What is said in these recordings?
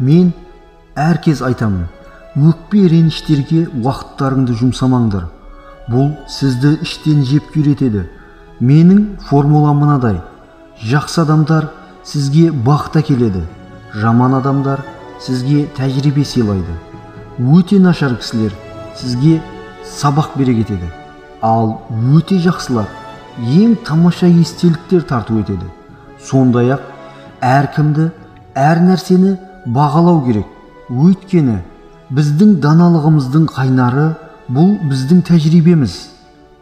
Мен әркез айтамын, өкпе реніштерге уақыттарыңды жұмсамаңдар. Бұл сізді іштен жеп күйретеді. Менің формулам мынадай: жақсы адамдар сізге бақыт әкеледі, жаман адамдар сізге тәжірибе сыйлайды. Өте нашар кісілер сізге сабақ бере кетеді, ал өте жақсылар ең тамаша естеліктер тарту етеді. Сондай-ақ әркімді, әр нәрсені бағалау керек. Өйткені біздің даналығымыздың қайнары бұл біздің тәжірибеміз,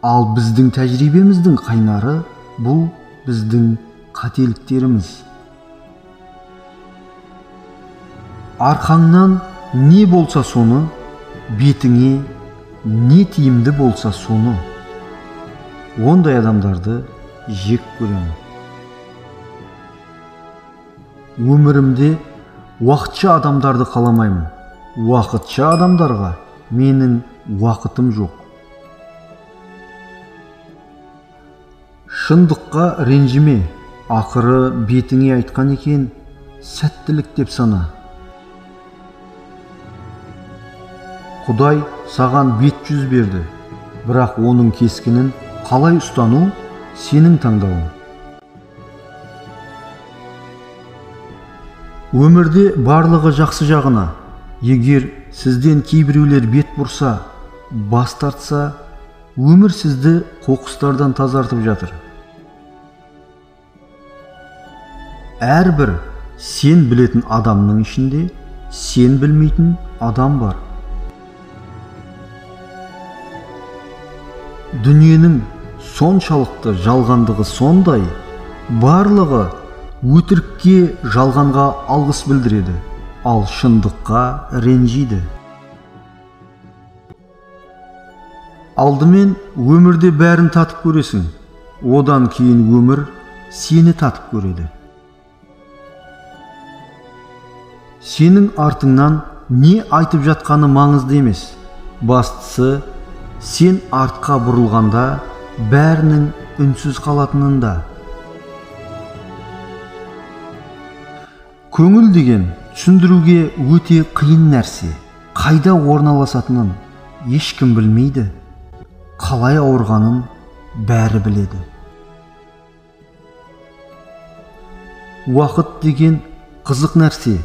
ал біздің тәжірибеміздің қайнары бұл біздің қателіктеріміз. Арқаңнан не болса соны, бетіңе не тиімді болса соны. Ондай адамдарды жек көремін. Өмірімде уақытша адамдарды қаламаймын. Уақытша адамдарға менің уақытым жоқ. Шындыққа ренжіме, ақыры бетіңе айтқан екен, сәттілік деп сана. Құдай саған бет жүз берді, бірақ оның кескінін қалай ұстану сенің таңдауың. Өмірде барлығы жақсы жағына. Егер сізден кейбіреулер бет бұрса, бас тартса, өмір сізді қоқыстардан тазартып жатыр. Әрбір сен білетін адамның ішінде сен білмейтін адам бар. Дүниенің соншалықты жалғандығы сондай, барлығы өтірікке, жалғанға алғыс білдіреді, ал шындыққа ренжиді. Алдымен өмірде бәрін татып көресің, одан кейін өмір сені татып көреді. Сенің артыңнан не айтып жатқаны маңызды емес. Бастысы, сен артқа бұрылғанда бәрінің үнсіз қалатынында. Көңіл деген түсіндіруге өте қиын нәрсе. Қайда орналасатынын ешкім білмейді. Қалай ауырғанын бәрі біледі. Уақыт деген қызық нәрсе.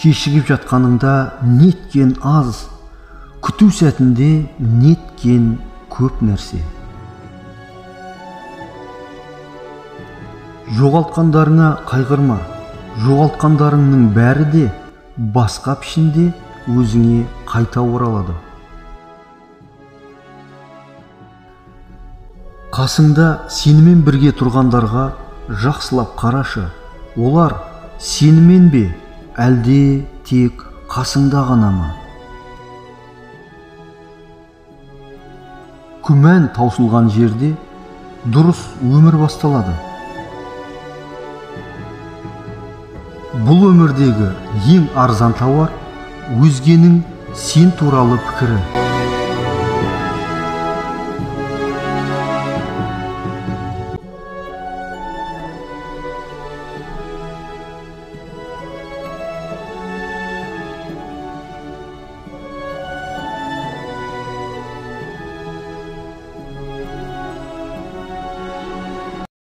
Кешігіп жатқаныңда неткен аз, күту сәтінде неткен көп нәрсе. Жоғалтқандарыңа қайғырма. Жоғалтқандарыңның бәрі де басқа пішінде өзіңе қайта оралады. Қасыңда сенімен бірге тұрғандарға жақсылап қарашы. Олар сенімен бе, әлде тек қасыңда ғана ма? Күмән таусылған жерде дұрыс өмір басталады. Бұл өмірдегі ең арзан тауар өзгенің сен туралы пікірі.